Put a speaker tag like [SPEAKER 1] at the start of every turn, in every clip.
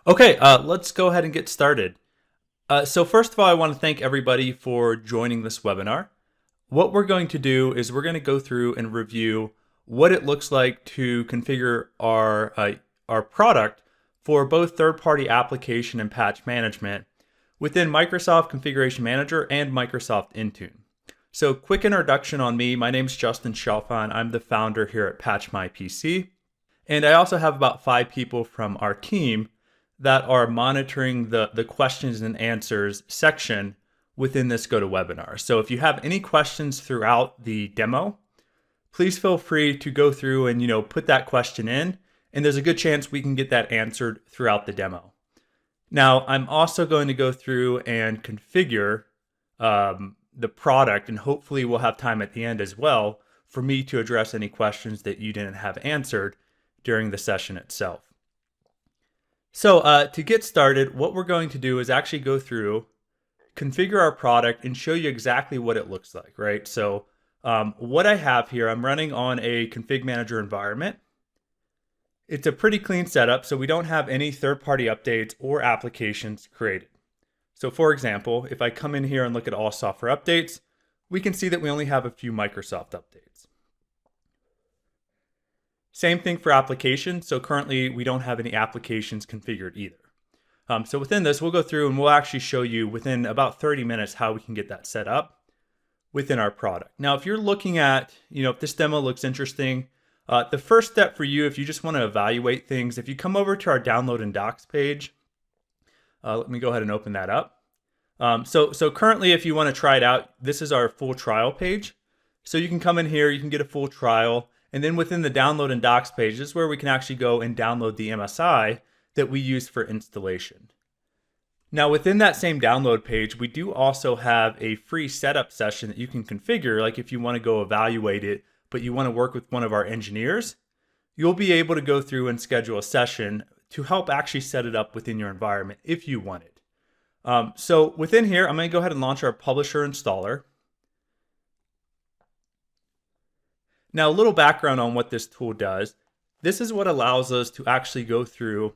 [SPEAKER 1] Okay, let's go ahead and get started. So first of all, I want to thank everybody for joining this webinar. What we're going to do is we're going to go through and review what it looks like to configure our product for both third-party application and patch management within Microsoft Configuration Manager and Microsoft Intune. So quick introduction on me. My name is Justin Chalfant. I'm the founder here at Patch My PC. And I also have about 5 people from our team that are monitoring the questions and answers section within this GoToWebinar. So if you have any questions throughout the demo, please feel free to go through and put that question in, and there's a good chance we can get that answered throughout the demo. Now, I'm also going to go through and configure the product, and hopefully we'll have time at the end as well for me to address any questions that you didn't have answered during the session itself. So to get started, what we're going to do is actually go through, configure our product, and show you exactly what it looks like, right? So what I have here, I'm running on a Config Manager environment. It's a pretty clean setup, so we don't have any third-party updates or applications created. So for example, if I come in here and look at all software updates, we can see that we only have a few Microsoft updates. Same thing for applications. So currently we don't have any applications configured either. So within this, we'll go through and we'll actually show you within about 30 minutes how we can get that set up within our product. Now, if you're looking at, if this demo looks interesting, the first step for you, if you just want to evaluate things, if you come over to our download and docs page, let me go ahead and open that up. So currently, if you want to try it out, this is our full trial page. So you can come in here, you can get a full trial. And then within the download and docs page is where we can actually go and download the MSI that we use for installation. Now within that same download page, we do also have a free setup session that you can configure. Like if you want to go evaluate it, but you want to work with one of our engineers, you'll be able to go through and schedule a session to help actually set it up within your environment if you want it. So within here, I'm going to go ahead and launch our publisher installer. Now, a little background on what this tool does. This is what allows us to actually go through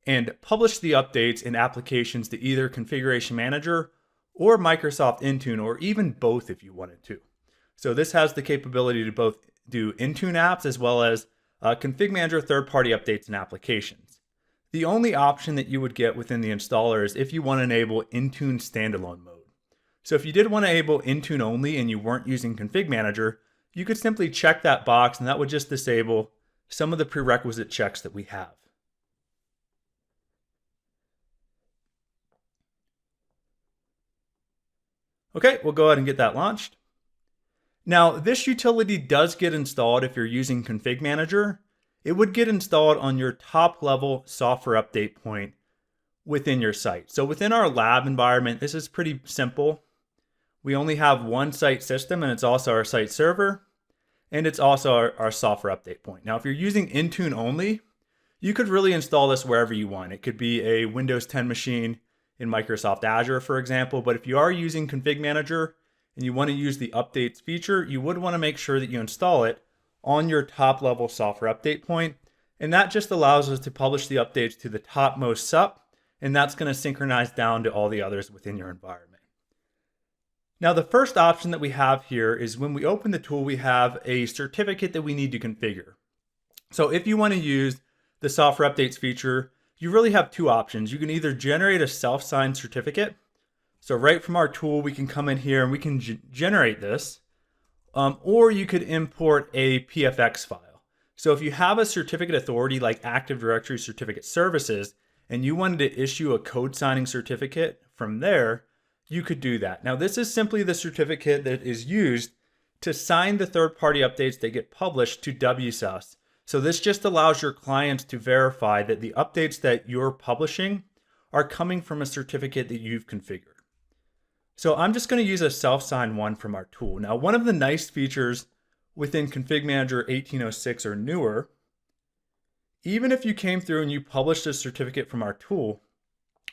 [SPEAKER 1] and publish the updates and applications to either Configuration Manager or Microsoft Intune, or even both if you wanted to. So this has the capability to both do Intune apps as well as Config Manager third-party updates and applications. The only option that you would get within the installer is if you want to enable Intune standalone mode. So if you did want to enable Intune only and you weren't using Config Manager, you could simply check that box and that would just disable some of the prerequisite checks that we have. Okay, we'll go ahead and get that launched. Now, this utility does get installed if you're using Config Manager. It would get installed on your top level software update point within your site. So within our lab environment, this is pretty simple. We only have one site system, and it's also our site server, and it's also our software update point. Now, if you're using Intune only, you could really install this wherever you want. It could be a Windows 10 machine in Microsoft Azure, for example, but if you are using Config Manager and you want to use the updates feature, you would want to make sure that you install it on your top level software update point, and that just allows us to publish the updates to the topmost SUP, and that's going to synchronize down to all the others within your environment. Now, the first option that we have here is when we open the tool, we have a certificate that we need to configure. So if you want to use the software updates feature, you really have two options. You can either generate a self-signed certificate. So right from our tool, we can come in here and we can generate this, or you could import a PFX file. So if you have a certificate authority like Active Directory Certificate Services, and you wanted to issue a code signing certificate from there, you could do that. Now, this is simply the certificate that is used to sign the third-party updates that get published to WSUS. So this just allows your clients to verify that the updates that you're publishing are coming from a certificate that you've configured. So I'm just going to use a self-signed one from our tool. Now, one of the nice features within Config Manager 1806 or newer, even if you came through and you published a certificate from our tool,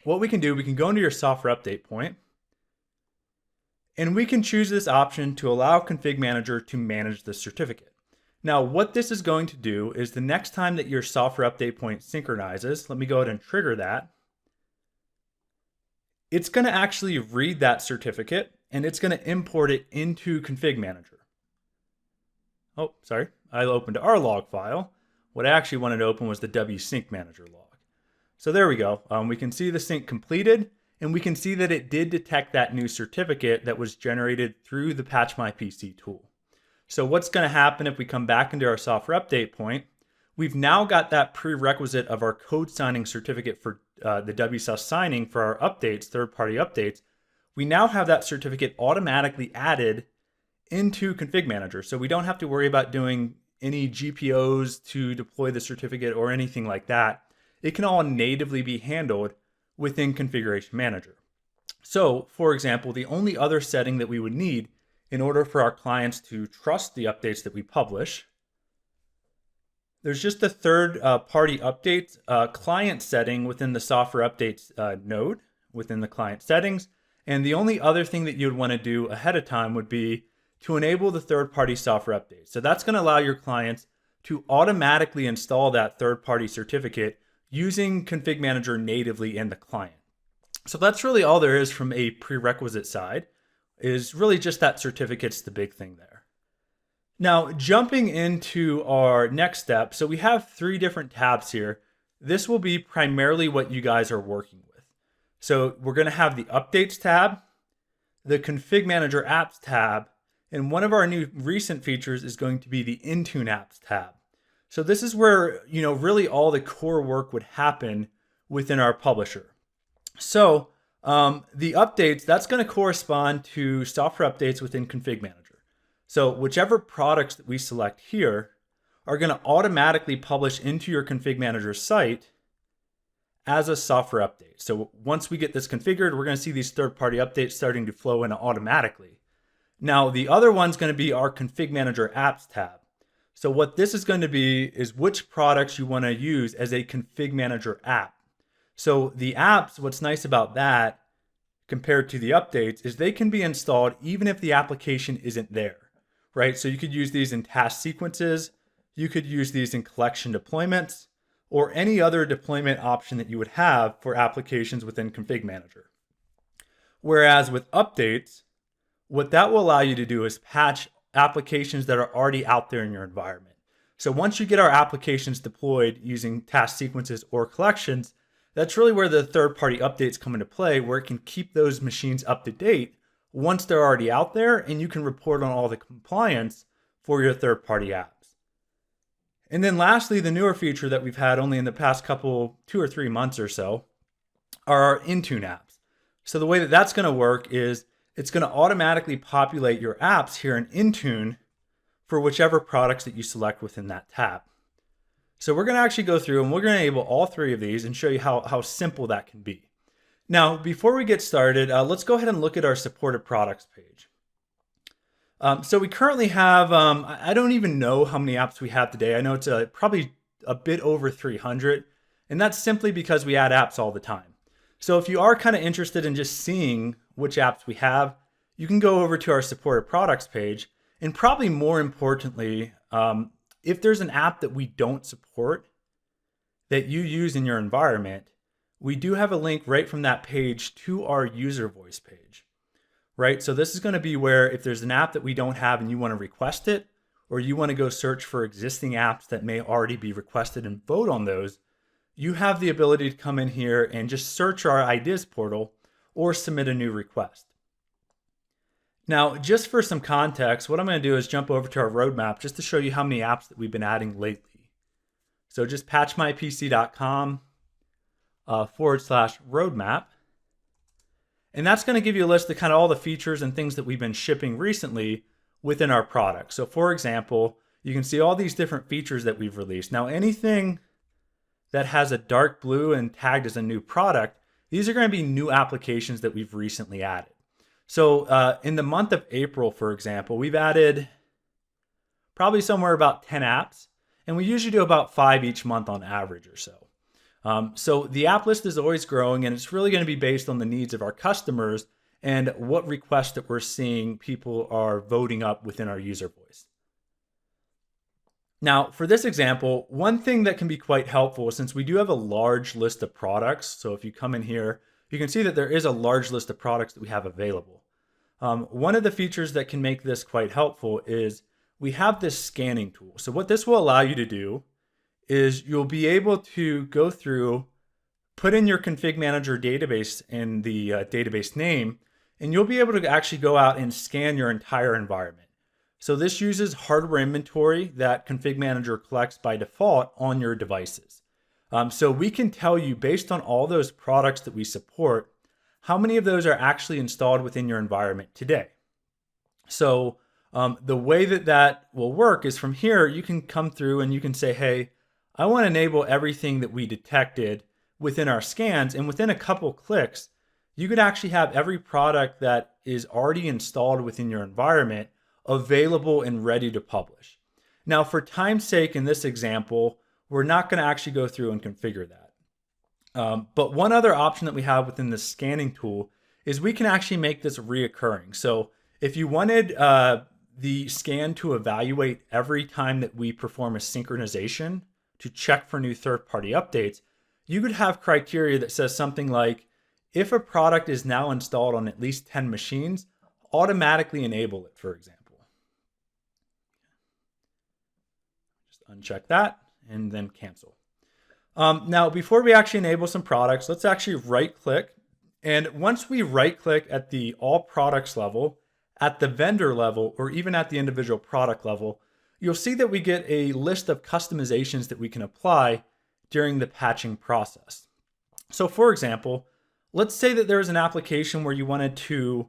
[SPEAKER 1] what we can do, we can go into your software update point, and we can choose this option to allow Config Manager to manage the certificate. Now, what this is going to do is the next time that your software update point synchronizes, let me go ahead and trigger that. It's going to actually read that certificate and it's going to import it into Config Manager. Oh, sorry, I opened our log file. What I actually wanted to open was the WSync Manager log. So there we go. We can see the sync completed, and we can see that it did detect that new certificate that was generated through the Patch My PC tool. So what's going to happen if we come back into our software update point? We've now got that prerequisite of our code signing certificate for the WSUS signing for our updates, third-party updates. We now have that certificate automatically added into Config Manager. So we don't have to worry about doing any GPOs to deploy the certificate or anything like that. It can all natively be handled within Configuration Manager. So, for example, the only other setting that we would need in order for our clients to trust the updates that we publish, there's just a third-party updates client setting within the software updates node within the client settings. And the only other thing that you'd want to do ahead of time would be to enable the third-party software updates. So that's going to allow your clients to automatically install that third-party certificate using Config Manager natively in the client. So that's really all there is from a prerequisite side, is really just that certificate's the big thing there. Now, jumping into our next step, so we have 3 different tabs here. This will be primarily what you guys are working with. So we're going to have the Updates tab, the Config Manager Apps tab, and one of our new recent features is going to be the Intune Apps tab. So this is where, really all the core work would happen within our publisher. So the updates, that's going to correspond to software updates within Config Manager. So whichever products that we select here are going to automatically publish into your Config Manager site as a software update. So once we get this configured, we're going to see these third-party updates starting to flow in automatically. Now, the other one's going to be our Config Manager Apps tab. So what this is going to be is which products you want to use as a Config Manager app. So the apps, what's nice about that compared to the updates is they can be installed even if the application isn't there, right? So you could use these in task sequences, you could use these in collection deployments, or any other deployment option that you would have for applications within Config Manager. Whereas with updates, what that will allow you to do is patch applications that are already out there in your environment. So once you get our applications deployed using task sequences or collections, that's really where the third-party updates come into play, where it can keep those machines up to date once they're already out there, and you can report on all the compliance for your third-party apps. And then lastly, the newer feature that we've had only in the past 2 or 3 months or so are our Intune apps. So the way that that's going to work is it's going to automatically populate your apps here in Intune for whichever products that you select within that tab. So we're going to actually go through and we're going to enable all 3 of these and show you how simple that can be. Now, before we get started, let's go ahead and look at our supported products page. So we currently have, I don't even know how many apps we have today. I know it's probably a bit over 300, and that's simply because we add apps all the time. So if you are kind of interested in just seeing which apps we have, you can go over to our supported products page. And probably more importantly, if there's an app that we don't support that you use in your environment, we do have a link right from that page to our user voice page, right? So this is going to be where if there's an app that we don't have and you want to request it, or you want to go search for existing apps that may already be requested and vote on those, you have the ability to come in here and just search our ideas portal or submit a new request. Now, just for some context, what I'm going to do is jump over to our roadmap just to show you how many apps that we've been adding lately. So just patchmypc.com /roadmap. And that's going to give you a list of kind of all the features and things that we've been shipping recently within our product. So for example, you can see all these different features that we've released. Now, anything that has a dark blue and tagged as a new product, these are going to be new applications that we've recently added. So in the month of April, for example, we've added probably somewhere about 10 apps, and we usually do about 5 each month on average or so. So the app list is always growing, and it's really going to be based on the needs of our customers and what requests that we're seeing people are voting up within our user voice. Now, for this example, one thing that can be quite helpful, since we do have a large list of products, so if you come in here, you can see that there is a large list of products that we have available. One of the features that can make this quite helpful is we have this scanning tool. So what this will allow you to do is you'll be able to go through, put in your config manager database in the database name, and you'll be able to actually go out and scan your entire environment. So this uses hardware inventory that Config Manager collects by default on your devices. So we can tell you, based on all those products that we support, how many of those are actually installed within your environment today. So the way that that will work is from here, you can come through and you can say, hey, I want to enable everything that we detected within our scans, and within a couple clicks, you could actually have every product that is already installed within your environment available and ready to publish. Now, for time's sake, in this example, we're not going to actually go through and configure that. But one other option that we have within the scanning tool is we can actually make this reoccurring. So if you wanted the scan to evaluate every time that we perform a synchronization to check for new third-party updates, you could have criteria that says something like, if a product is now installed on at least 10 machines, automatically enable it, for example. Just uncheck that and then cancel. Now, before we actually enable some products, let's actually right-click. And once we right-click at the all products level, at the vendor level, or even at the individual product level, you'll see that we get a list of customizations that we can apply during the patching process. So for example, let's say that there's an application where you wanted to,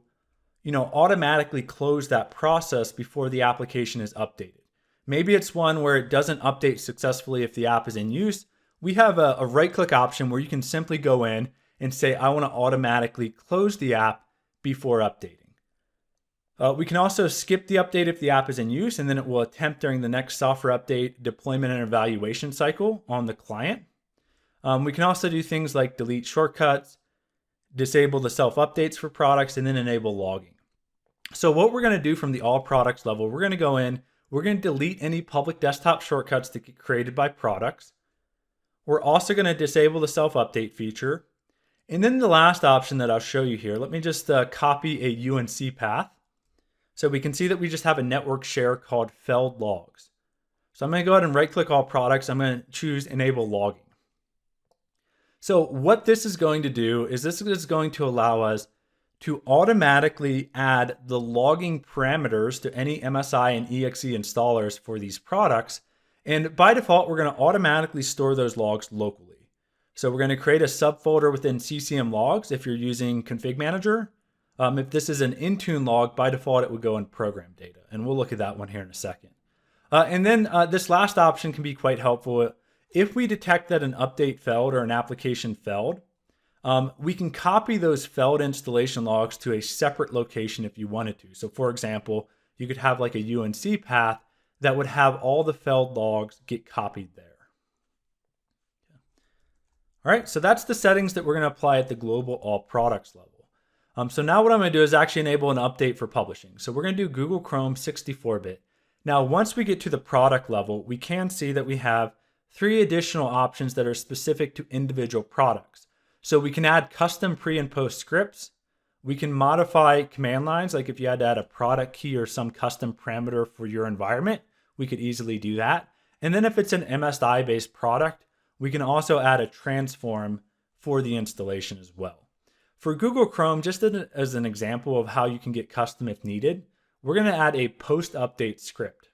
[SPEAKER 1] automatically close that process before the application is updated. Maybe it's one where it doesn't update successfully if the app is in use. We have a right-click option where you can simply go in and say, I want to automatically close the app before updating. We can also skip the update if the app is in use, and then it will attempt during the next software update, deployment, and evaluation cycle on the client. We can also do things like delete shortcuts, disable the self-updates for products, and then enable logging. So what we're going to do from the all products level, we're going to go in, we're going to delete any public desktop shortcuts that get created by products. We're also going to disable the self-update feature. And then the last option that I'll show you here, let me just copy a UNC path. So we can see that we just have a network share called Feld Logs. So I'm going to go ahead and right-click all products. I'm going to choose Enable Logging. So what this is going to do is this is going to allow us to automatically add the logging parameters to any MSI and EXE installers for these products. And by default, we're going to automatically store those logs locally. So we're going to create a subfolder within CCM logs if you're using Config Manager. If this is an Intune log, by default, it would go in program data. And we'll look at that one here in a second. And then this last option can be quite helpful. If we detect that an update failed or an application failed, we can copy those failed installation logs to a separate location if you wanted to. So for example, you could have like a UNC path that would have all the failed logs get copied there. All right, so that's the settings that we're going to apply at the global all products level. So now what I'm going to do is actually enable an update for publishing. So we're going to do Google Chrome 64-bit. Now, once we get to the product level, we can see that we have 3 additional options that are specific to individual products. So we can add custom pre and post scripts. We can modify command lines, like if you had to add a product key or some custom parameter for your environment, we could easily do that. And then if it's an MSI-based product, we can also add a transform for the installation as well. For Google Chrome, just as an example of how you can get custom if needed, we're going to add a post-update script.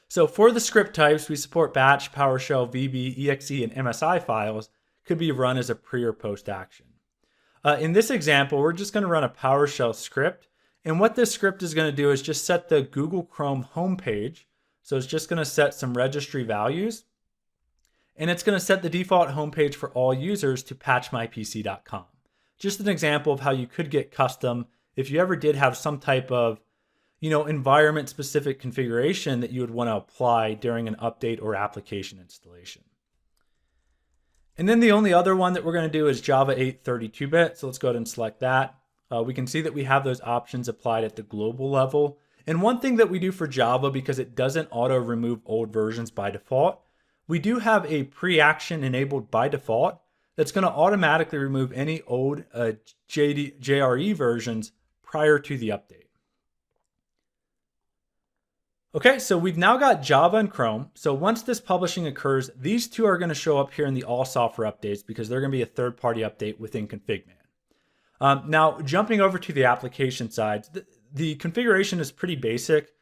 [SPEAKER 1] So for the script types, we support batch, PowerShell, VB, EXE, and MSI files could be run as a pre or post action. In this example, we're just going to run a PowerShell script. And what this script is going to do is just set the Google Chrome homepage. So it's just going to set some registry values. And it's going to set the default homepage for all users to patchmypc.com. Just an example of how you could get custom if you ever did have some type of, environment specific configuration that you would want to apply during an update or application installation. And then the only other one that we're going to do is Java 8 32-bit. So let's go ahead and select that. We can see that we have those options applied at the global level. And one thing that we do for Java, because it doesn't auto remove old versions by default, we do have a pre-action enabled by default that's going to automatically remove any old JRE versions prior to the update. Okay, so we've now got Java and Chrome. So once this publishing occurs, these two are going to show up here in the all software updates because they're going to be a third-party update within ConfigMan. Now, jumping over to the application side, the configuration is pretty basic.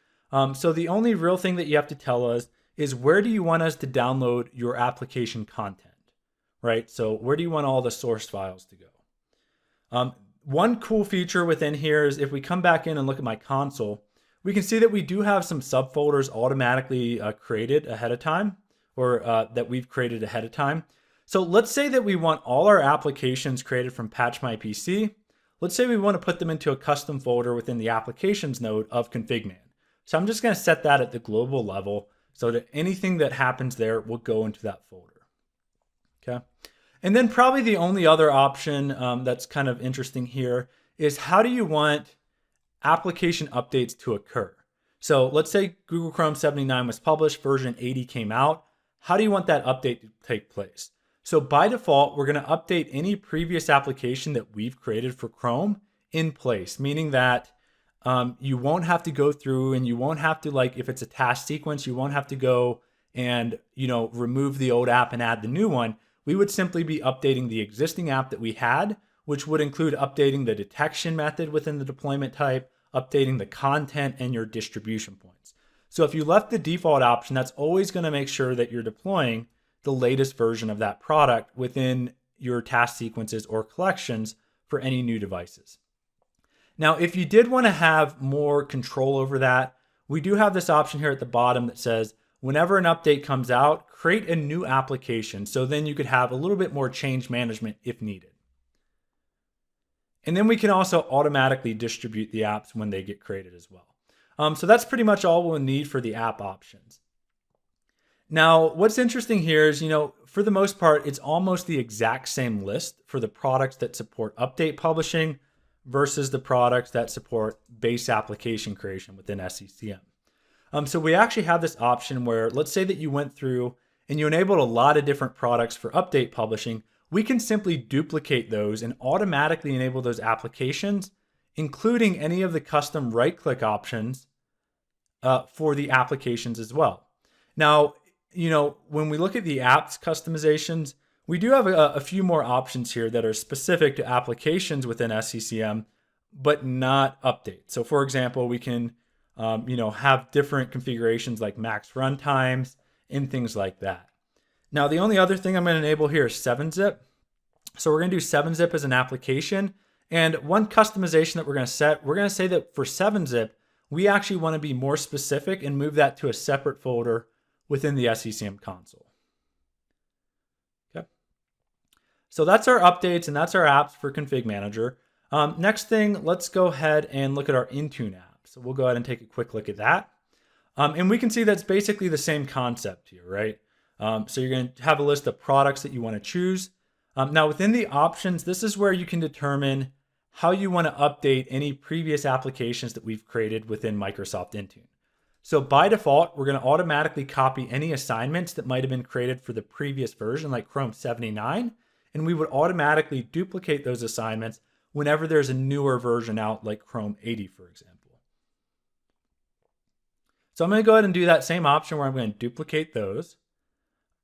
[SPEAKER 1] So the only real thing that you have to tell us is where do you want us to download your application content, right? So where do you want all the source files to go? One cool feature within here is if we come back in and look at my console, we can see that we do have some subfolders automatically created ahead of time, or that we've created ahead of time. So let's say that we want all our applications created from Patch My PC. Let's say we want to put them into a custom folder within the applications node of ConfigMan. So I'm just going to set that at the global level so that anything that happens there will go into that folder. Okay. And then probably the only other option that's kind of interesting here is how do you want application updates to occur? So let's say Google Chrome 79 was published, version 80 came out. How do you want that update to take place? So by default, we're going to update any previous application that we've created for Chrome in place, meaning that you won't have to go through and you won't have to, like if it's a task sequence, you won't have to go and, remove the old app and add the new one. We would simply be updating the existing app that we had, which would include updating the detection method within the deployment type, updating the content and your distribution points. So if you left the default option, that's always going to make sure that you're deploying the latest version of that product within your task sequences or collections for any new devices. Now, if you did want to have more control over that, we do have this option here at the bottom that says, whenever an update comes out, create a new application. So then you could have a little bit more change management if needed. And then we can also automatically distribute the apps when they get created as well. So that's pretty much all we'll need for the app options. Now, what's interesting here is, for the most part, it's almost the exact same list for the products that support update publishing versus the products that support base application creation within SCCM. So we actually have this option where, let's say that you went through and you enabled a lot of different products for update publishing. We can simply duplicate those and automatically enable those applications, including any of the custom right-click options for the applications as well. Now, when we look at the apps customizations, we do have a few more options here that are specific to applications within SCCM, but not updates. So for example, we can have different configurations like max runtimes and things like that. Now, the only other thing I'm going to enable here is 7-zip. So we're going to do 7-zip as an application. And one customization that we're going to say that for 7-zip, we actually want to be more specific and move that to a separate folder within the SCCM console. Okay. So that's our updates and that's our apps for Config Manager. Next thing, let's go ahead and look at our Intune app. So we'll go ahead and take a quick look at that. And we can see that's basically the same concept here, right? So you're going to have a list of products that you want to choose. Now within the options, this is where you can determine how you want to update any previous applications that we've created within Microsoft Intune. So by default, we're going to automatically copy any assignments that might have been created for the previous version, like Chrome 79, and we would automatically duplicate those assignments whenever there's a newer version out, like Chrome 80, for example. So I'm going to go ahead and do that same option where I'm going to duplicate those.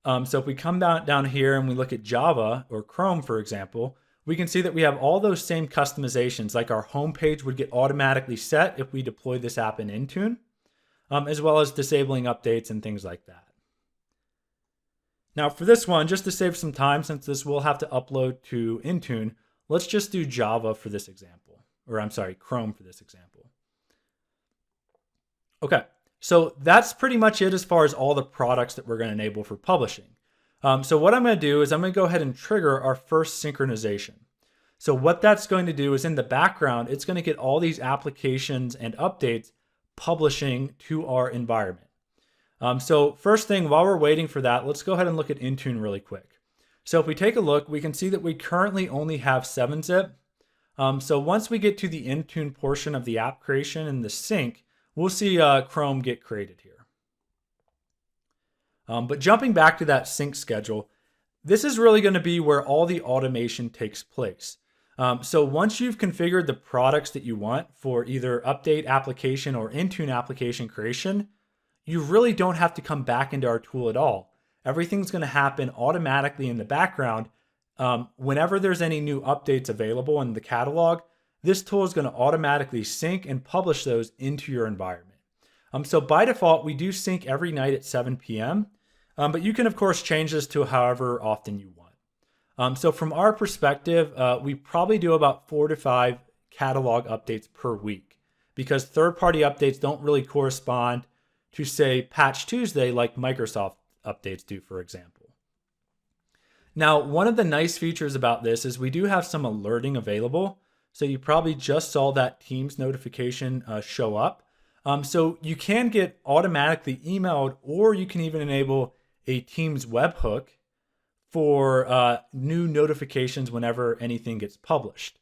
[SPEAKER 1] So if we come down here and we look at Java or Chrome, for example, we can see that we have all those same customizations, like our home page would get automatically set if we deploy this app in Intune, as well as disabling updates and things like that. Now for this one, just to save some time, since this will have to upload to Intune, let's just do Java for this example, or I'm sorry, Chrome for this example. Okay. So that's pretty much it as far as all the products that we're going to enable for publishing. So what I'm going to do is I'm going to go ahead and trigger our first synchronization. So what that's going to do is in the background, it's going to get all these applications and updates publishing to our environment. So first thing, while we're waiting for that, let's go ahead and look at Intune really quick. So if we take a look, we can see that we currently only have 7-zip. So once we get to the Intune portion of the app creation and the sync, we'll see Chrome get created here. But jumping back to that sync schedule, this is really going to be where all the automation takes place. So once you've configured the products that you want for either update application or Intune application creation, you really don't have to come back into our tool at all. Everything's going to happen automatically in the background. Whenever there's any new updates available in the catalog, this tool is going to automatically sync and publish those into your environment. So by default, we do sync every night at 7 p.m. But you can, of course, change this to however often you want. So from our perspective, we probably do about 4 to 5 catalog updates per week because third-party updates don't really correspond to, say, Patch Tuesday like Microsoft updates do, for example. Now, one of the nice features about this is we do have some alerting available. So you probably just saw that Teams notification show up. So you can get automatically emailed, or you can even enable a Teams webhook for new notifications whenever anything gets published.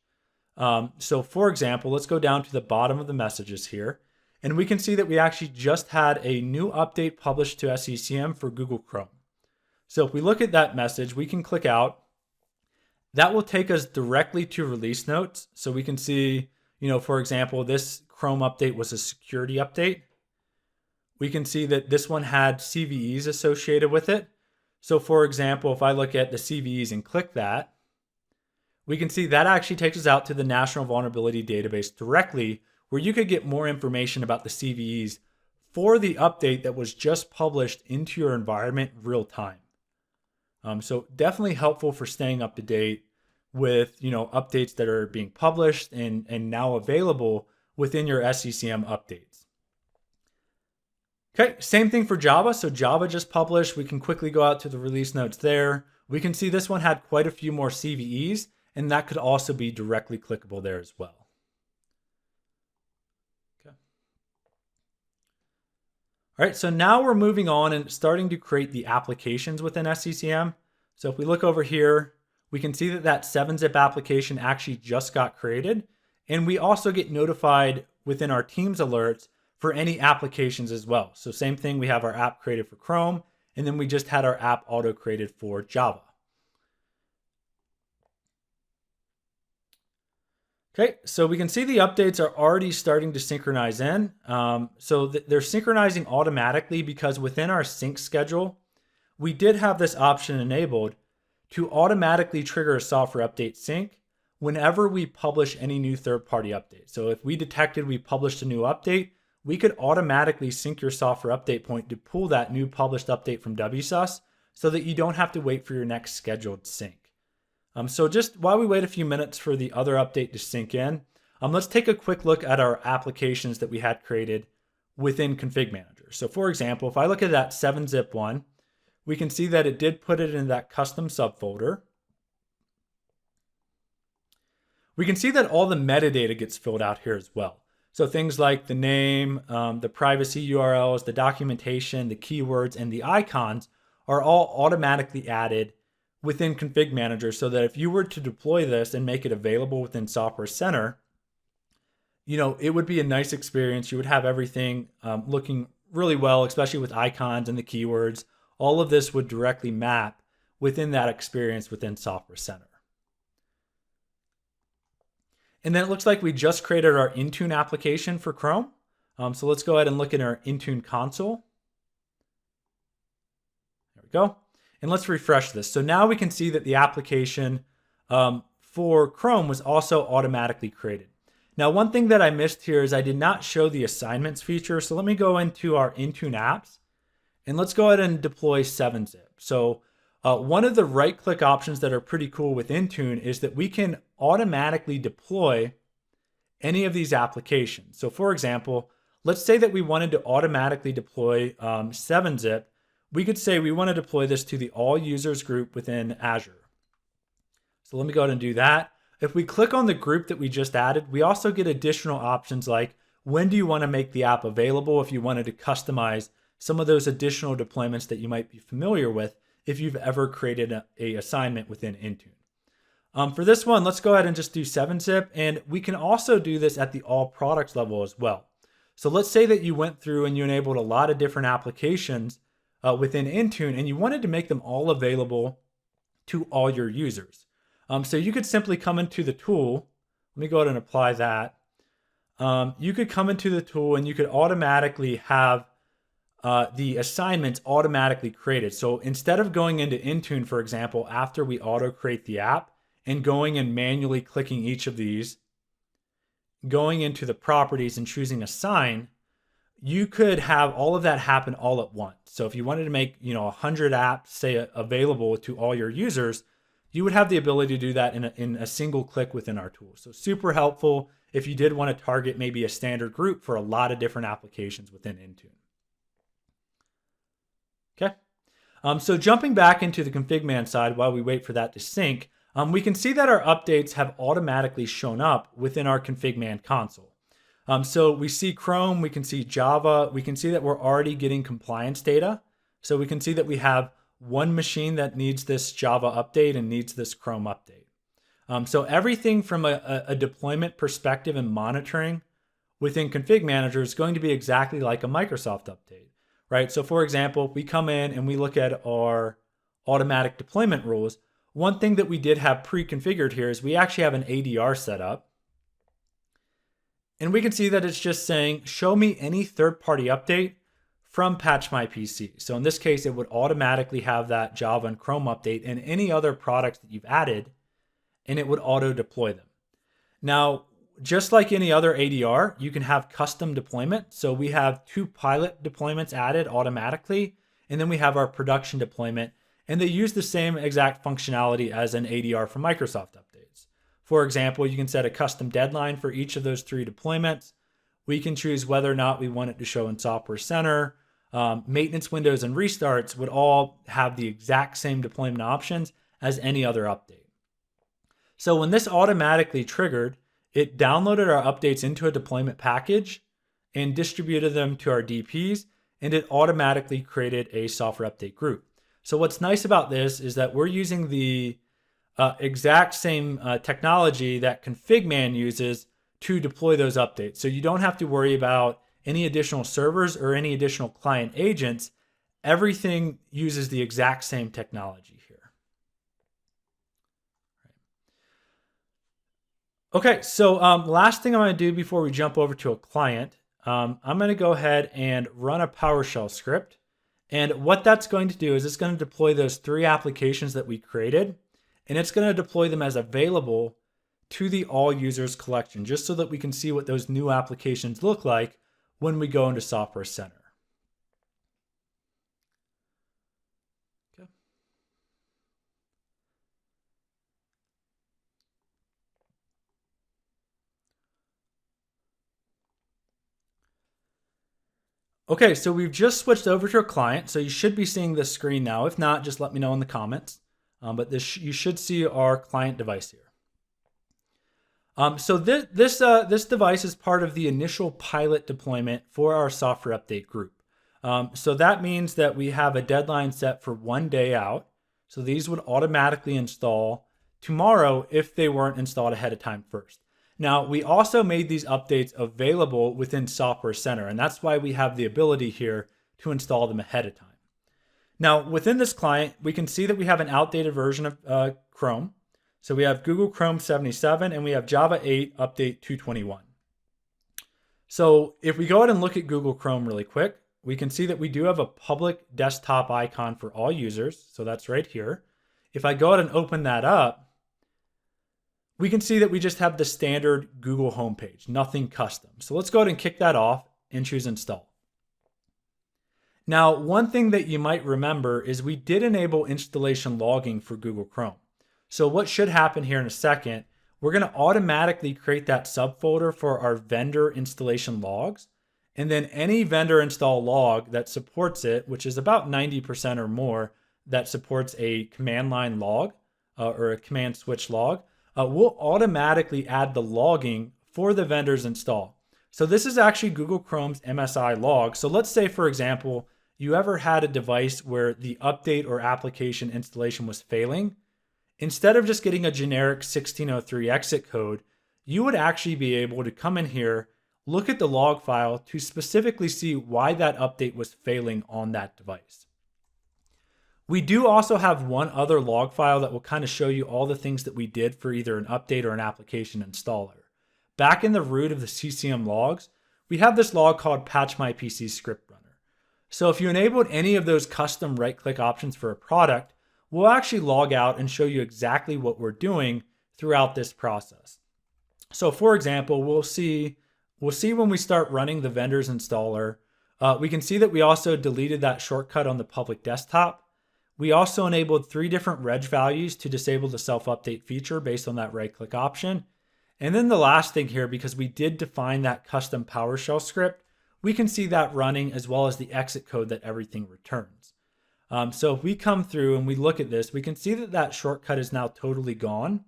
[SPEAKER 1] So for example, let's go down to the bottom of the messages here, and we can see that we actually just had a new update published to SCCM for Google Chrome. So if we look at that message, we can click out. That will take us directly to release notes. So we can see, for example, this Chrome update was a security update. We can see that this one had CVEs associated with it. So for example, if I look at the CVEs and click that, we can see that actually takes us out to the National Vulnerability Database directly, where you could get more information about the CVEs for the update that was just published into your environment real time. So definitely helpful for staying up to date with updates that are being published and now available within your SCCM updates. Okay, same thing for Java. So Java just published. We can quickly go out to the release notes there. We can see this one had quite a few more CVEs, and that could also be directly clickable there as well. Okay. All right, so now we're moving on and starting to create the applications within SCCM. So if we look over here, we can see that that 7-zip application actually just got created. And we also get notified within our Teams alerts for any applications as well. So same thing, we have our app created for Chrome, and then we just had our app auto created for Java. Okay, so we can see the updates are already starting to synchronize in. So they're synchronizing automatically because within our sync schedule, we did have this option enabled to automatically trigger a software update sync whenever we publish any new third-party update. So if we detected we published a new update, we could automatically sync your software update point to pull that new published update from WSUS so that you don't have to wait for your next scheduled sync. So just while we wait a few minutes for the other update to sync in, let's take a quick look at our applications that we had created within Config Manager. So for example, if I look at that 7-zip one, we can see that it did put it in that custom subfolder. We can see that all the metadata gets filled out here as well. So things like the name, the privacy URLs, the documentation, the keywords, and the icons are all automatically added within Config Manager so that if you were to deploy this and make it available within Software Center, it would be a nice experience. You would have everything looking really well, especially with icons and the keywords. All of this would directly map within that experience within Software Center. And then it looks like we just created our Intune application for Chrome. So let's go ahead and look at our Intune console. There we go. And let's refresh this. So now we can see that the application for Chrome was also automatically created. Now, one thing that I missed here is I did not show the assignments feature. So let me go into our Intune apps and let's go ahead and deploy 7-zip. So one of the right-click options that are pretty cool with Intune is that we can automatically deploy any of these applications. So for example, let's say that we wanted to automatically deploy 7-zip. We could say we want to deploy this to the all users group within Azure. So let me go ahead and do that. If we click on the group that we just added, we also get additional options like when do you want to make the app available if you wanted to customize some of those additional deployments that you might be familiar with if you've ever created a assignment within Intune. For this one, let's go ahead and just do 7-zip, and we can also do this at the all products level as well. So let's say that you went through and you enabled a lot of different applications within Intune, and you wanted to make them all available to all your users. So you could simply come into the tool. Let me go ahead and apply that. You could come into the tool and you could automatically have the assignments automatically created. So instead of going into Intune, for example, after we auto create the app and going and manually clicking each of these, going into the properties and choosing assign, you could have all of that happen all at once. So if you wanted to make 100 apps say available to all your users, you would have the ability to do that in a single click within our tool. So super helpful if you did want to target maybe a standard group for a lot of different applications within Intune. Okay, so jumping back into the config side while we wait for that to sync, we can see that our updates have automatically shown up within our config console. So we see Chrome, we can see Java, we can see that we're already getting compliance data. So we can see that we have one machine that needs this Java update and needs this Chrome update. So everything from a deployment perspective and monitoring within Config Manager is going to be exactly like a Microsoft update, right? So for example, if we come in and we look at our automatic deployment rules, one thing that we did have pre-configured here is we actually have an ADR set up. And we can see that it's just saying, show me any third-party update from Patch My PC. So in this case, it would automatically have that Java and Chrome update and any other products that you've added, and it would auto deploy them. Now, just like any other ADR, you can have custom deployment. So we have 2 pilot deployments added automatically, and then we have our production deployment, and they use the same exact functionality as an ADR for Microsoft updates. For example, you can set a custom deadline for each of those 3 deployments. We can choose whether or not we want it to show in Software Center. Maintenance windows and restarts would all have the exact same deployment options as any other update. So when this automatically triggered, it downloaded our updates into a deployment package and distributed them to our DPs, and it automatically created a software update group. So what's nice about this is that we're using the exact same technology that ConfigMan uses to deploy those updates. So you don't have to worry about any additional servers or any additional client agents. Everything uses the exact same technology here. Okay, so last thing I'm going to do before we jump over to a client, I'm going to go ahead and run a PowerShell script. And what that's going to do is it's going to deploy those 3 applications that we created, and it's going to deploy them as available to the all users collection, just so that we can see what those new applications look like when we go into Software Center. Okay. Okay, so we've just switched over to a client, so you should be seeing this screen now. If not, just let me know in the comments. But you should see our client device here. So this device is part of the initial pilot deployment for our software update group. So that means that we have a deadline set for 1 day out. So these would automatically install tomorrow if they weren't installed ahead of time first. Now, we also made these updates available within Software Center, and that's why we have the ability here to install them ahead of time. Now, within this client, we can see that we have an outdated version of Chrome. So we have Google Chrome 77 and we have Java 8 update 221. So if we go ahead and look at Google Chrome really quick, we can see that we do have a public desktop icon for all users. So that's right here. If I go ahead and open that up, we can see that we just have the standard Google homepage, nothing custom. So let's go ahead and kick that off and choose install. Now, one thing that you might remember is we did enable installation logging for Google Chrome. So what should happen here in a second, we're going to automatically create that subfolder for our vendor installation logs. And then any vendor install log that supports it, which is about 90% or more that supports a command line log or a command switch log, we'll automatically add the logging for the vendor's install. So this is actually Google Chrome's MSI log. So let's say, for example, you ever had a device where the update or application installation was failing. Instead of just getting a generic 1603 exit code, you would actually be able to come in here, look at the log file to specifically see why that update was failing on that device. We do also have one other log file that will kind of show you all the things that we did for either an update or an application installer. Back in the root of the CCM logs, we have this log called Patch My PC Script Runner. So if you enabled any of those custom right-click options for a product, we'll actually log out and show you exactly what we're doing throughout this process. So for example, we'll see when we start running the vendor's installer, we can see that we also deleted that shortcut on the public desktop. We also enabled 3 different reg values to disable the self-update feature based on that right-click option. And then the last thing here, because we did define that custom PowerShell script, we can see that running as well as the exit code that everything returns. So if we come through and we look at this, we can see that that shortcut is now totally gone.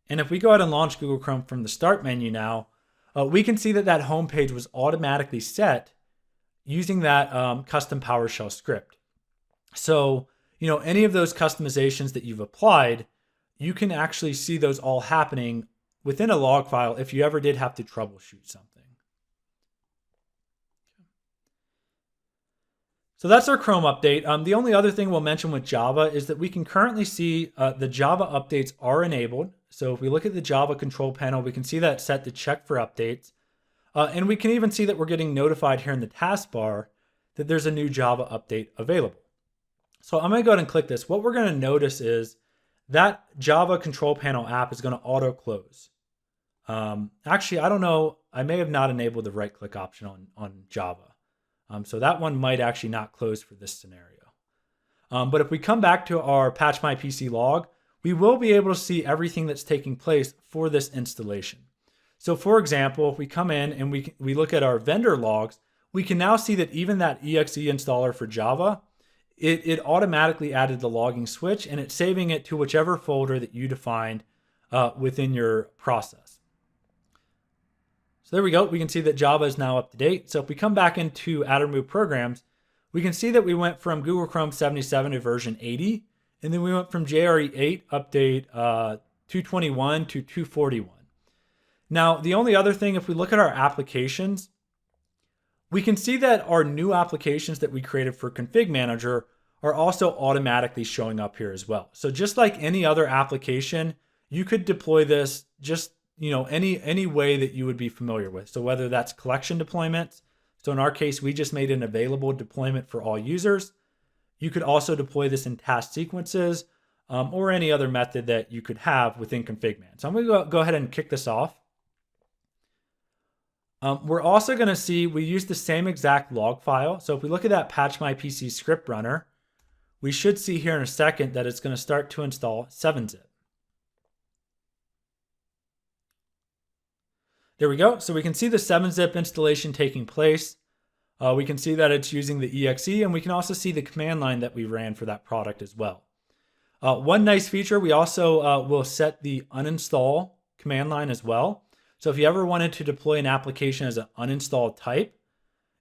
[SPEAKER 1] And if we go ahead and launch Google Chrome from the start menu now, we can see that that home page was automatically set using that custom PowerShell script. So, any of those customizations that you've applied, you can actually see those all happening within a log file if you ever did have to troubleshoot something. So that's our Chrome update. The only other thing we'll mention with Java is that we can currently see the Java updates are enabled. So if we look at the Java control panel, we can see that it's set to check for updates. And we can even see that we're getting notified here in the taskbar that there's a new Java update available. So I'm going to go ahead and click this. What we're going to notice is that Java control panel app is going to auto close. Actually, I don't know. I may have not enabled the right click option on Java. So that one might actually not close for this scenario. But if we come back to our Patch My PC log, we will be able to see everything that's taking place for this installation. So for example, if we come in and we look at our vendor logs, we can now see that even that exe installer for Java, it automatically added the logging switch and it's saving it to whichever folder that you defined within your process. So there we go. We can see that Java is now up to date. So if we come back into Add or Remove Programs, we can see that we went from Google Chrome 77 to version 80, and then we went from JRE 8 update 221 to 241. Now, the only other thing, if we look at our applications, we can see that our new applications that we created for Config Manager are also automatically showing up here as well. So just like any other application, you could deploy this just any way that you would be familiar with. So whether that's collection deployments, so in our case, we just made an available deployment for all users. You could also deploy this in task sequences or any other method that you could have within Config Man. So I'm going to go ahead and kick this off. We're also going to see we use the same exact log file. So if we look at that Patch My PC Script Runner, we should see here in a second that it's going to start to install 7-zip. There we go. So we can see the 7-zip installation taking place. We can see that it's using the exe, and we can also see the command line that we ran for that product as well. One nice feature, we also will set the uninstall command line as well. So if you ever wanted to deploy an application as an uninstall type,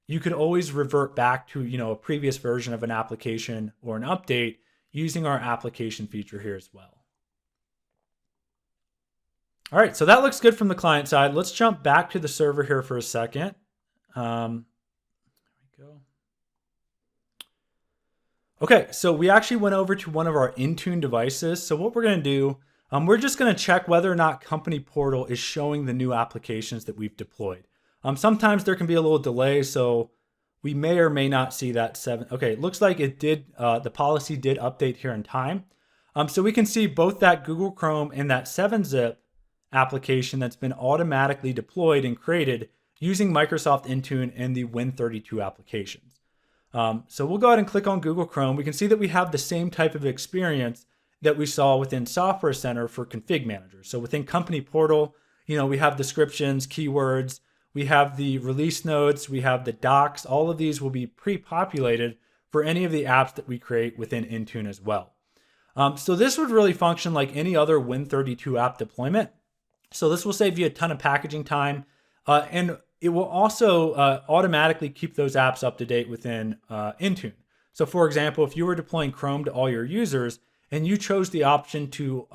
[SPEAKER 1] you could always revert back to a previous version of an application or an update using our application feature here as well. All right, so that looks good from the client side. Let's jump back to the server here for a second. There we go. Okay, so we actually went over to one of our Intune devices. So what we're going to do, we're just going to check whether or not Company Portal is showing the new applications that we've deployed. Sometimes there can be a little delay, so we may or may not see that 7. Okay, it looks like it did. The policy did update here in time. So we can see both that Google Chrome and that 7-zip application that's been automatically deployed and created using Microsoft Intune and the Win32 applications. So we'll go ahead and click on Google Chrome. We can see that we have the same type of experience that we saw within Software Center for Config Manager. So within Company Portal, we have descriptions, keywords, we have the release notes, we have the docs. All of these will be pre-populated for any of the apps that we create within Intune as well. So this would really function like any other Win32 app deployment. So this will save you a ton of packaging time, and it will also automatically keep those apps up to date within Intune. So for example, if you were deploying Chrome to all your users and you chose the option to,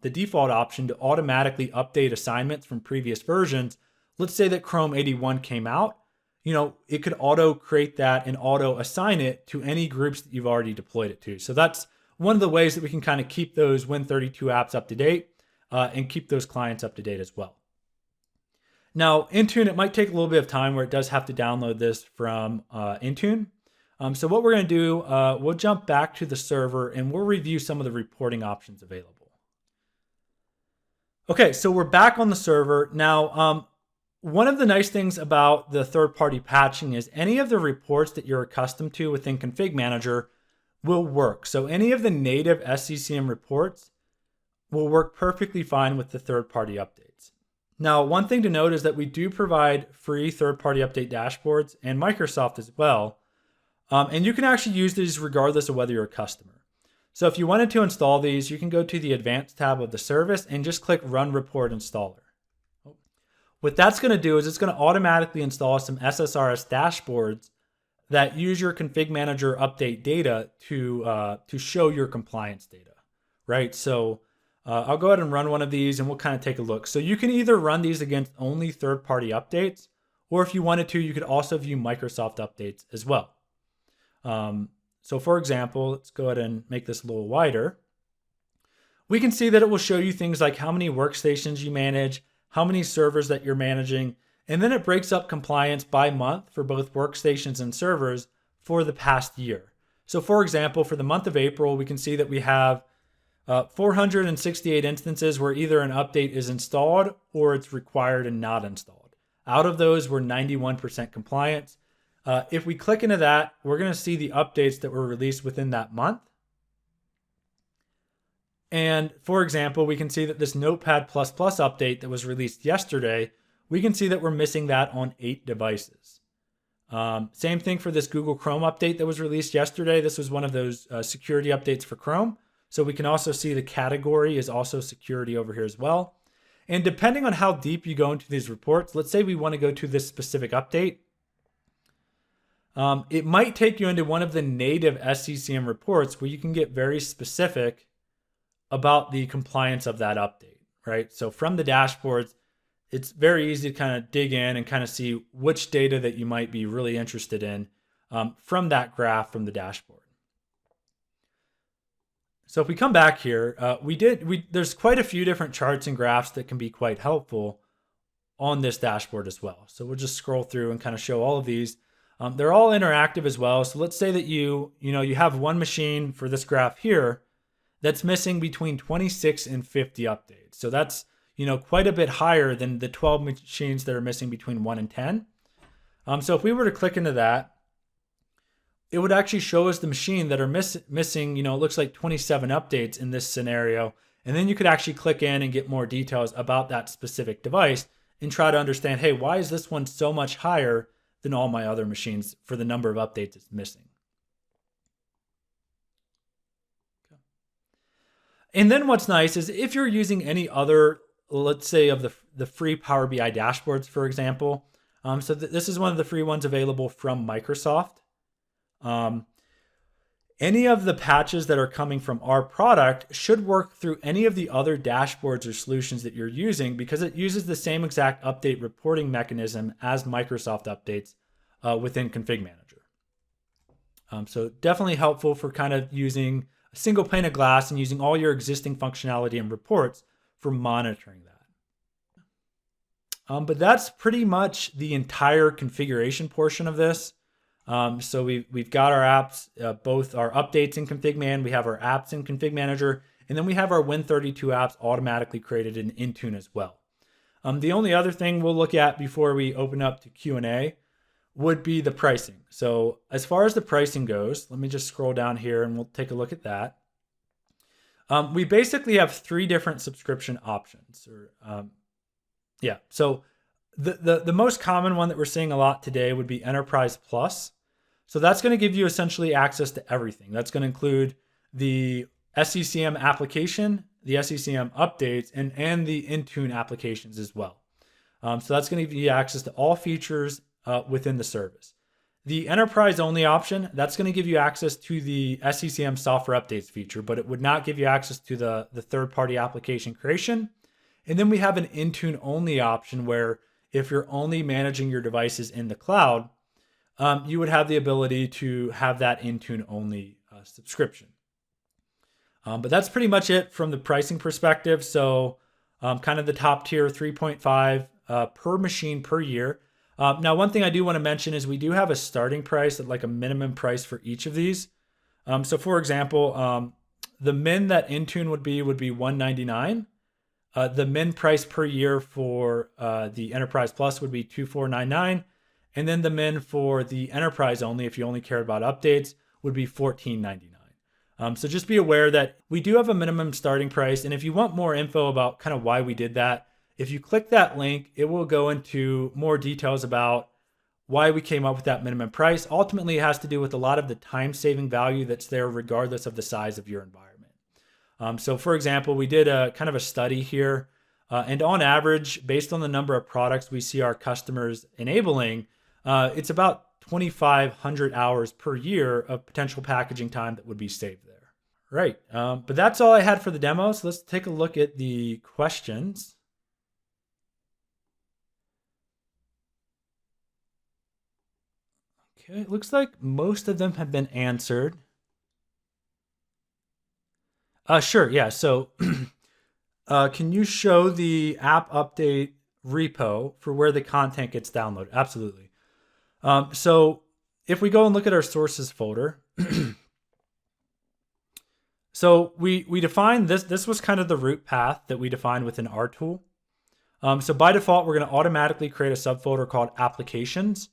[SPEAKER 1] the default option to automatically update assignments from previous versions, let's say that Chrome 81 came out, it could auto create that and auto assign it to any groups that you've already deployed it to. So that's one of the ways that we can kind of keep those Win32 apps up to date and keep those clients up to date as well. Now, Intune, it might take a little bit of time where it does have to download this from Intune. So what we're going to do, we'll jump back to the server and we'll review some of the reporting options available. Okay, so we're back on the server. Now, one of the nice things about the third-party patching is any of the reports that you're accustomed to within Config Manager will work. So any of the native SCCM reports will work perfectly fine with the third-party updates. Now, one thing to note is that we do provide free third-party update dashboards and Microsoft as well. And you can actually use these regardless of whether you're a customer. So if you wanted to install these, you can go to the Advanced tab of the service and just click Run Report Installer. What that's going to do is it's going to automatically install some SSRS dashboards that use your Config Manager update data to show your compliance data, right? So I'll go ahead and run one of these and we'll kind of take a look. So you can either run these against only third-party updates, or if you wanted to, you could also view Microsoft updates as well. So for example, let's go ahead and make this a little wider. We can see that it will show you things like how many workstations you manage, how many servers that you're managing, and then it breaks up compliance by month for both workstations and servers for the past year. So for example, for the month of April, we can see that we have 468 instances where either an update is installed or it's required and not installed. Out of those, we're 91% compliance. If we click into that, we're going to see the updates that were released within that month. And for example, we can see that this Notepad++ update that was released yesterday, we can see that we're missing that on 8 devices. Same thing for this Google Chrome update that was released yesterday. This was one of those security updates for Chrome. So we can also see the category is also security over here as well. And depending on how deep you go into these reports, let's say we want to go to this specific update. It might take you into one of the native SCCM reports where you can get very specific about the compliance of that update, right? So from the dashboards, it's very easy to kind of dig in and kind of see which data that you might be really interested in from that graph from the dashboard. So if we come back here, there's quite a few different charts and graphs that can be quite helpful on this dashboard as well. So we'll just scroll through and kind of show all of these. They're all interactive as well. So let's say that you have one machine for this graph here that's missing between 26 and 50 updates. So that's quite a bit higher than the 12 machines that are missing between 1 and 10. So if we were to click into that, it would actually show us the machine that are missing, it looks like 27 updates in this scenario. And then you could actually click in and get more details about that specific device and try to understand, hey, why is this one so much higher than all my other machines for the number of updates it's missing? Okay. And then what's nice is if you're using any other, let's say of the free Power BI dashboards, for example. This is one of the free ones available from Microsoft. Any of the patches that are coming from our product should work through any of the other dashboards or solutions that you're using because it uses the same exact update reporting mechanism as Microsoft updates within Config Manager. So definitely helpful for kind of using a single pane of glass and using all your existing functionality and reports for monitoring that. But that's pretty much the entire configuration portion of this. So we've got our apps, both our updates in Config Man, we have our apps in Config Manager, and then we have our Win32 apps automatically created in Intune as well. The only other thing we'll look at before we open up to Q&A would be the pricing. So as far as the pricing goes, let me just scroll down here and we'll take a look at that. We basically have 3 different subscription options. So the most common one that we're seeing a lot today would be Enterprise Plus. So that's going to give you essentially access to everything. That's going to include the SCCM application, the SCCM updates, and the Intune applications as well. So that's going to give you access to all features within the service. The Enterprise only option, that's going to give you access to the SCCM software updates feature, but it would not give you access to the third-party application creation. And then we have an Intune only option where if you're only managing your devices in the cloud, you would have the ability to have that Intune only subscription. But that's pretty much it from the pricing perspective. So kind of the top tier 3.5 per machine per year. Now, one thing I do want to mention is we do have a starting price at like a minimum price for each of these. So for example, the min that Intune would be $199. The min price per year for the Enterprise Plus would be $2,499. And then the min for the Enterprise only, if you only care about updates, would be $1,499. So just be aware that we do have a minimum starting price. And if you want more info about kind of why we did that, if you click that link, it will go into more details about why we came up with that minimum price. Ultimately, it has to do with a lot of the time-saving value that's there regardless of the size of your environment. So for example, we did a kind of a study here, and on average, based on the number of products we see our customers enabling, it's about 2,500 hours per year of potential packaging time that would be saved there. Right, but that's all I had for the demo. So let's take a look at the questions. Okay, it looks like most of them have been answered. Sure, yeah. So can you show the app update repo for where the content gets downloaded? Absolutely. So if we go and look at our sources folder, so we defined this. This was kind of the root path that we defined within our tool. So by default, we're going to automatically create a subfolder called applications.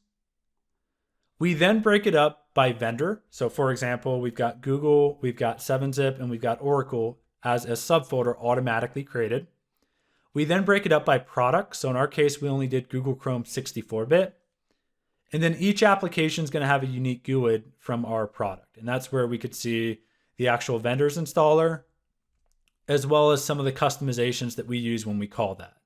[SPEAKER 1] We then break it up by vendor. So for example, we've got Google, we've got 7-Zip, and we've got Oracle as a subfolder automatically created. We then break it up by product. So in our case, we only did Google Chrome 64-bit. And then each application is going to have a unique GUID from our product. And that's where we could see the actual vendor's installer, as well as some of the customizations that we use when we call that.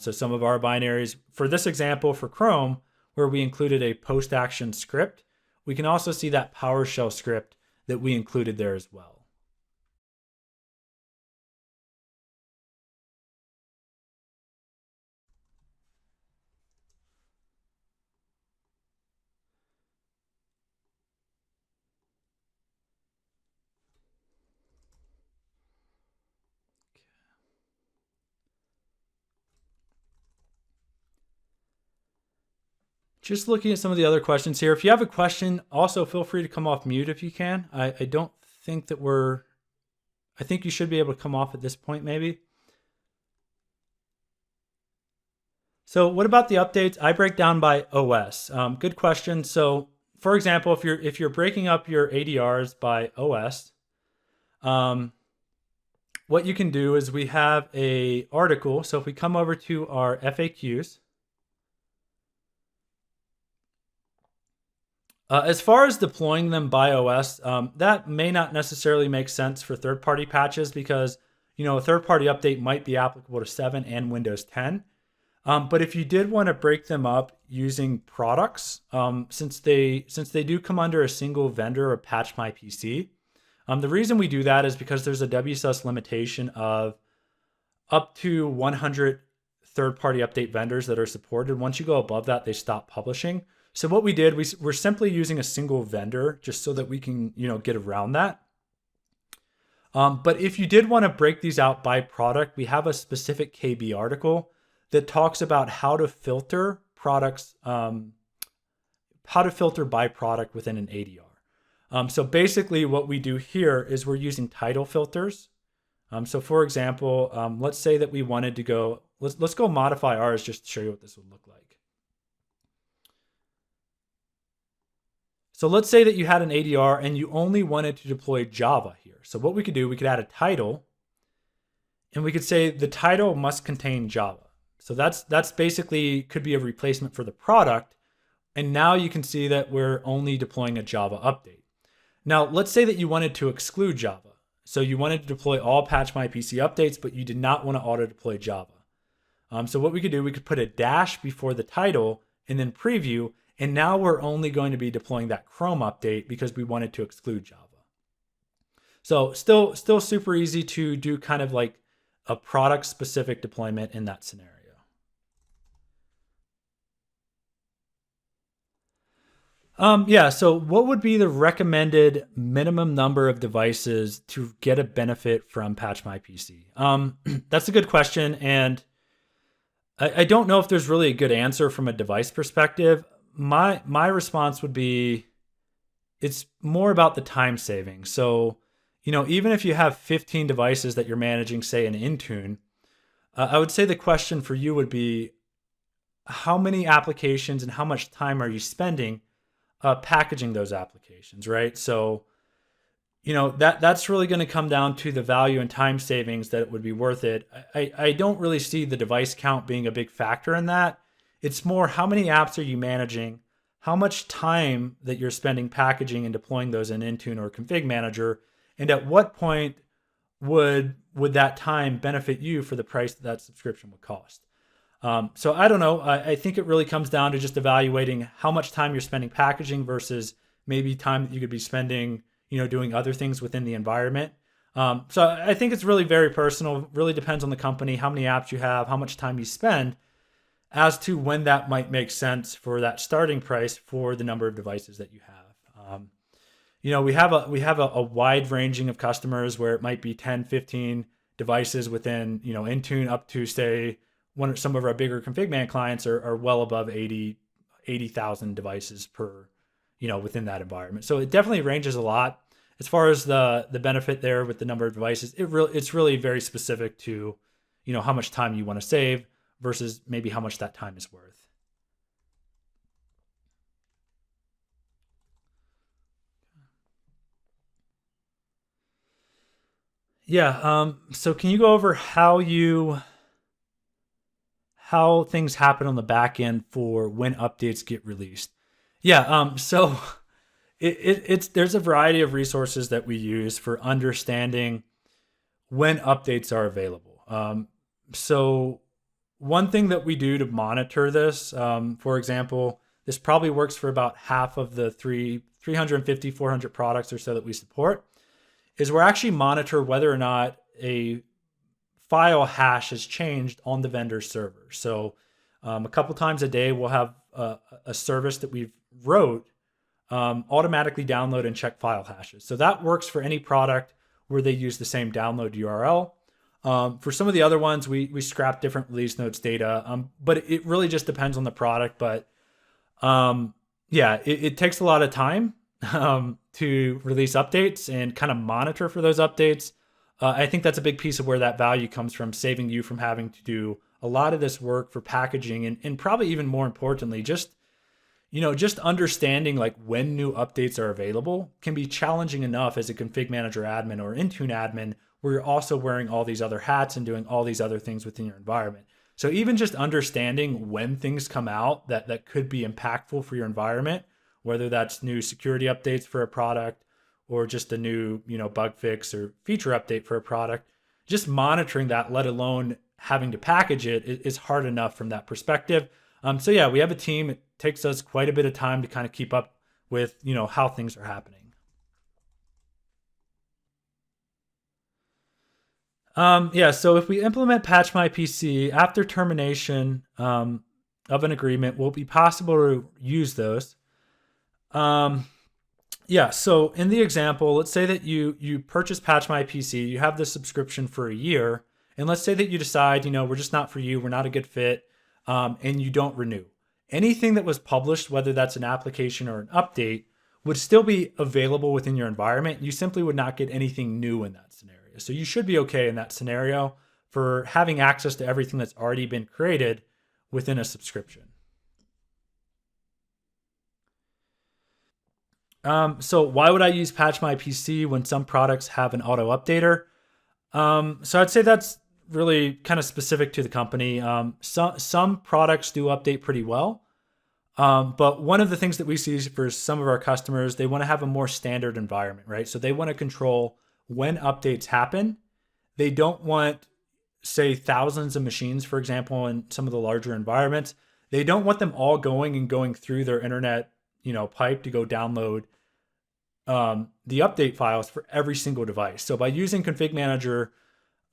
[SPEAKER 1] So some of our binaries, for this example, for Chrome, where we included a post-action script, we can also see that PowerShell script that we included there as well. Just looking at some of the other questions here. If you have a question, also feel free to come off mute if you can. I don't think that I think you should be able to come off at this point maybe. So what about the updates? I break down by OS. Good question. So for example, if you're breaking up your ADRs by OS, what you can do is we have a article. So if we come over to our FAQs, as far as deploying them by OS, that may not necessarily make sense for third-party patches because, a third-party update might be applicable to 7 and Windows 10. But if you did want to break them up using products, since they do come under a single vendor or patch my PC, the reason we do that is because there's a WSUS limitation of up to 100 third-party update vendors that are supported. Once you go above that, they stop publishing. So what we did, we're simply using a single vendor just so that we can, get around that. But if you did want to break these out by product, we have a specific KB article that talks about how to filter products, how to filter by product within an ADR. So basically what we do here is we're using title filters. So for example, let's say that we wanted to go, let's go modify ours just to show you what this would look like. So let's say that you had an ADR and you only wanted to deploy Java here. So what we could do, we could add a title and we could say the title must contain Java. So that's basically could be a replacement for the product. And now you can see that we're only deploying a Java update. Now, let's say that you wanted to exclude Java. So you wanted to deploy all Patch My PC updates, but you did not want to auto deploy Java. So what we could do, we could put a dash before the title and then preview. And now we're only going to be deploying that Chrome update because we wanted to exclude Java. So still super easy to do kind of like a product specific deployment in that scenario. Yeah, so what would be the recommended minimum number of devices to get a benefit from Patch My PC? That's a good question, and I don't know if there's really a good answer from a device perspective. My response would be it's more about the time saving. So, even if you have 15 devices that you're managing, say in Intune, I would say the question for you would be how many applications and how much time are you spending packaging those applications, right? So, that's really going to come down to the value and time savings that it would be worth it. I don't really see the device count being a big factor in that. It's more how many apps are you managing, how much time that you're spending packaging and deploying those in Intune or Config Manager, and at what point would that time benefit you for the price that subscription would cost. So I don't know. I think it really comes down to just evaluating how much time you're spending packaging versus maybe time that you could be spending, doing other things within the environment. So I think it's really very personal. Really depends on the company, how many apps you have, how much time you spend, as to when that might make sense for that starting price for the number of devices that you have. We have a wide ranging of customers where it might be 10, 15 devices within, Intune up to say some of our bigger config man clients are well above 80,000 devices per, within that environment. So it definitely ranges a lot. As far as the benefit there with the number of devices, it's really very specific to, how much time you want to save versus maybe how much that time is worth. Yeah. So can you go over how things happen on the back end for when updates get released? Yeah. So it's there's a variety of resources that we use for understanding when updates are available. So one thing that we do to monitor this, for example, this probably works for about half of the 350, 400 products or so that we support, is we're actually monitor whether or not a file hash has changed on the vendor server. So a couple times a day, we'll have a service that we've wrote automatically download and check file hashes. So that works for any product where they use the same download URL. For some of the other ones, we scrap different release notes data, but it really just depends on the product. But yeah, it takes a lot of time to release updates and kind of monitor for those updates. I think that's a big piece of where that value comes from, saving you from having to do a lot of this work for packaging and probably even more importantly, just understanding like when new updates are available can be challenging enough as a config manager admin or Intune admin, where you're also wearing all these other hats and doing all these other things within your environment. So even just understanding when things come out that could be impactful for your environment, whether that's new security updates for a product or just a new, bug fix or feature update for a product, just monitoring that, let alone having to package it, is hard enough from that perspective. So yeah, we have a team. It takes us quite a bit of time to kind of keep up with, how things are happening. Yeah, so if we implement Patch My PC after termination of an agreement, will it be possible to use those? Yeah, so in the example, let's say that you purchase Patch My PC, you have the subscription for a year, and let's say that you decide, we're just not for you, we're not a good fit, and you don't renew. Anything that was published, whether that's an application or an update, would still be available within your environment. You simply would not get anything new in that scenario. So you should be okay in that scenario for having access to everything that's already been created within a subscription. So why would I use Patch My PC when some products have an auto updater? So I'd say that's really kind of specific to the company. Some products do update pretty well. But one of the things that we see for some of our customers, they want to have a more standard environment, right? So they want to control when updates happen. They don't want, say, thousands of machines, for example, in some of the larger environments. They don't want them all going through their internet, pipe to go download the update files for every single device. So by using Config Manager,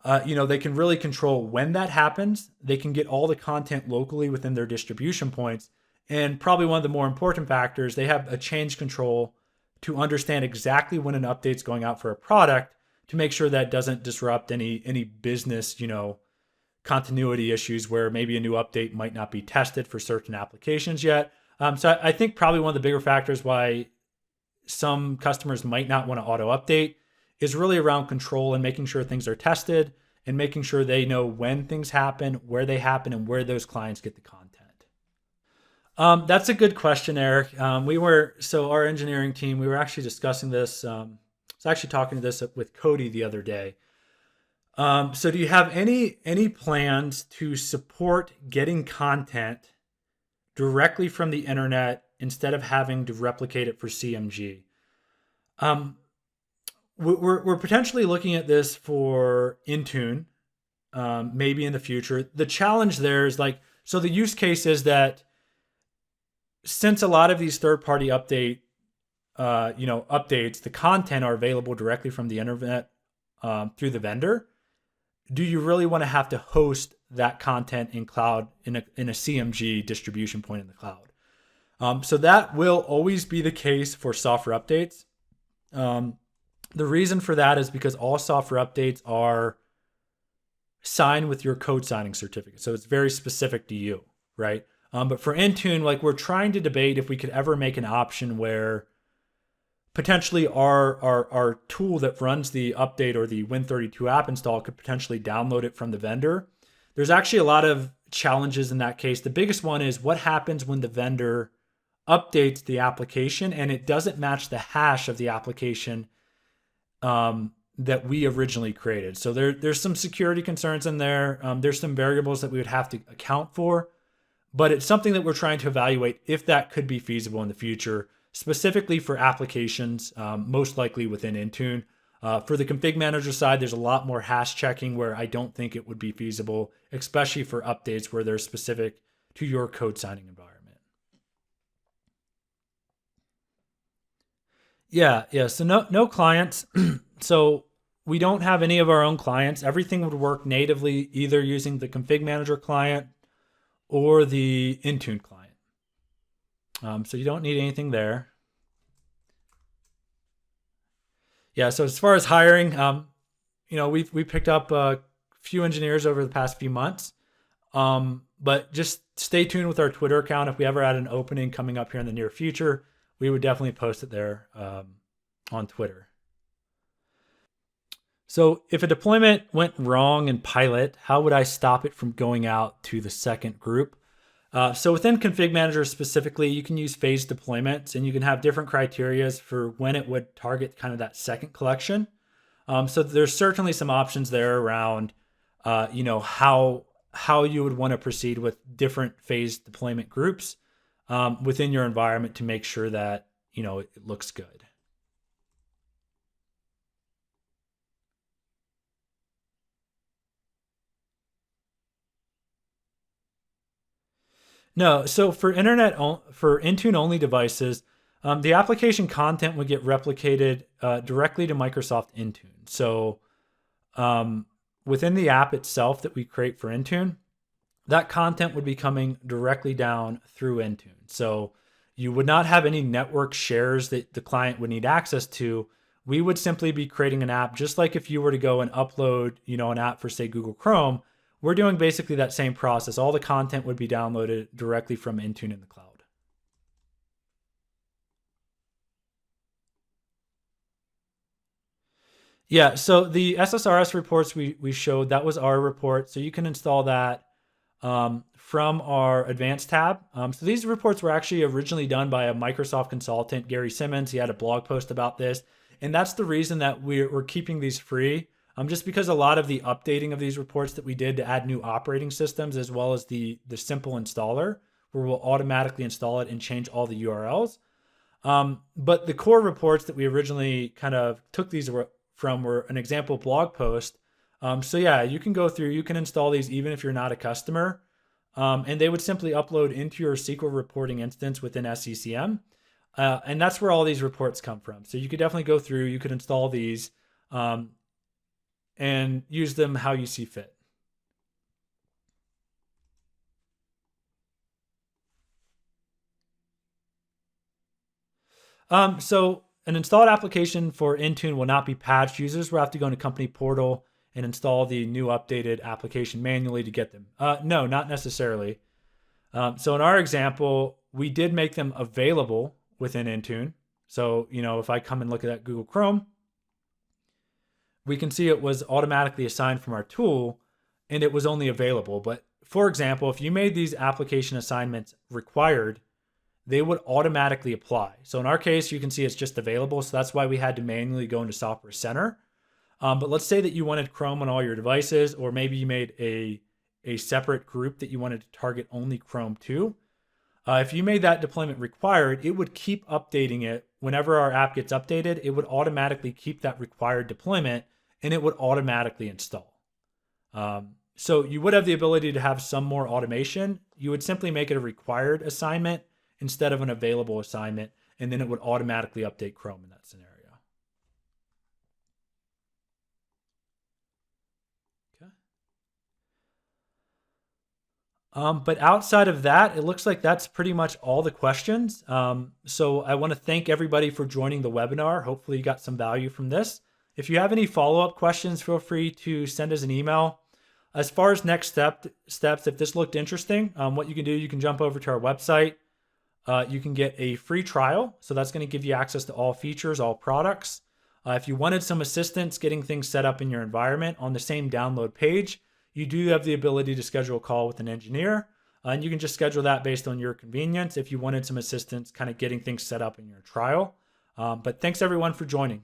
[SPEAKER 1] they can really control when that happens. They can get all the content locally within their distribution points, And probably one of the more important factors, they have a change control to understand exactly when an update's going out for a product to make sure that doesn't disrupt any business, continuity issues where maybe a new update might not be tested for certain applications yet. So I think probably one of the bigger factors why some customers might not want to auto update is really around control and making sure things are tested and making sure they know when things happen, where they happen, and where those clients get the content. That's a good question, Eric. Our engineering team, we were actually discussing this. I was actually talking to this with Cody the other day. So do you have any plans to support getting content directly from the internet instead of having to replicate it for CMG? We're potentially looking at this for Intune, maybe in the future. The challenge there is so the use case is that since a lot of these third-party updates, the content are available directly from the internet through the vendor. Do you really want to have to host that content in cloud in a CMG distribution point in the cloud? So that will always be the case for software updates. The reason for that is because all software updates are signed with your code signing certificate. So it's very specific to you, right? But for Intune, we're trying to debate if we could ever make an option where potentially our tool that runs the update or the Win32 app install could potentially download it from the vendor. There's actually a lot of challenges in that case. The biggest one is what happens when the vendor updates the application and it doesn't match the hash of the application that we originally created. So there's some security concerns in there. There's some variables that we would have to account for, but it's something that we're trying to evaluate if that could be feasible in the future, specifically for applications, most likely within Intune. For the config manager side, there's a lot more hash checking where I don't think it would be feasible, especially for updates where they're specific to your code signing environment. Yeah. So no clients. So we don't have any of our own clients. Everything would work natively, either using the config manager client or the Intune client. So you don't need anything there. Yeah. So as far as hiring, we picked up a few engineers over the past few months. But just stay tuned with our Twitter account. If we ever had an opening coming up here in the near future, we would definitely post it there on Twitter. So if a deployment went wrong in pilot, how would I stop it from going out to the second group? So within Config Manager specifically, you can use phased deployments and you can have different criteria for when it would target kind of that second collection. So there's certainly some options there around, how you would want to proceed with different phased deployment groups within your environment to make sure that, it looks good. No, so for Intune only devices, the application content would get replicated directly to Microsoft Intune. So within the app itself that we create for Intune, that content would be coming directly down through Intune. So you would not have any network shares that the client would need access to. We would simply be creating an app, just like if you were to go and upload, an app for, say, Google Chrome. We're doing basically that same process. All the content would be downloaded directly from Intune in the cloud. Yeah, so the SSRS reports we showed, that was our report. So you can install that from our advanced tab. So these reports were actually originally done by a Microsoft consultant, Gary Simmons. He had a blog post about this. And that's the reason that we're keeping these free. Just because a lot of the updating of these reports that we did to add new operating systems, as well as the simple installer, where we'll automatically install it and change all the URLs. But the core reports that we originally kind of took these from were an example blog post. So yeah, you can go through, you can install these even if you're not a customer. And they would simply upload into your SQL reporting instance within SCCM. And that's where all these reports come from. So you could definitely go through, you could install these and use them how you see fit. So an installed application for Intune will not be patched. Users will have to go into company portal and install the new updated application manually to get them. No, not necessarily. So in our example, we did make them available within Intune. So, if I come and look at that Google Chrome, we can see it was automatically assigned from our tool and it was only available. But for example, if you made these application assignments required, they would automatically apply. So in our case, you can see it's just available. So that's why we had to manually go into Software Center. But let's say that you wanted Chrome on all your devices, or maybe you made a separate group that you wanted to target only Chrome to. If you made that deployment required, it would keep updating it. Whenever our app gets updated, it would automatically keep that required deployment and it would automatically install. So you would have the ability to have some more automation. You would simply make it a required assignment instead of an available assignment, and then it would automatically update Chrome in that scenario. But outside of that, it looks like that's pretty much all the questions. So I want to thank everybody for joining the webinar. Hopefully you got some value from this. If you have any follow-up questions, feel free to send us an email. As far as next steps, if this looked interesting, what you can do, you can jump over to our website. You can get a free trial. So that's going to give you access to all features, all products. If you wanted some assistance getting things set up in your environment, on the same download page, you do have the ability to schedule a call with an engineer, and you can just schedule that based on your convenience if you wanted some assistance kind of getting things set up in your trial. But thanks everyone for joining.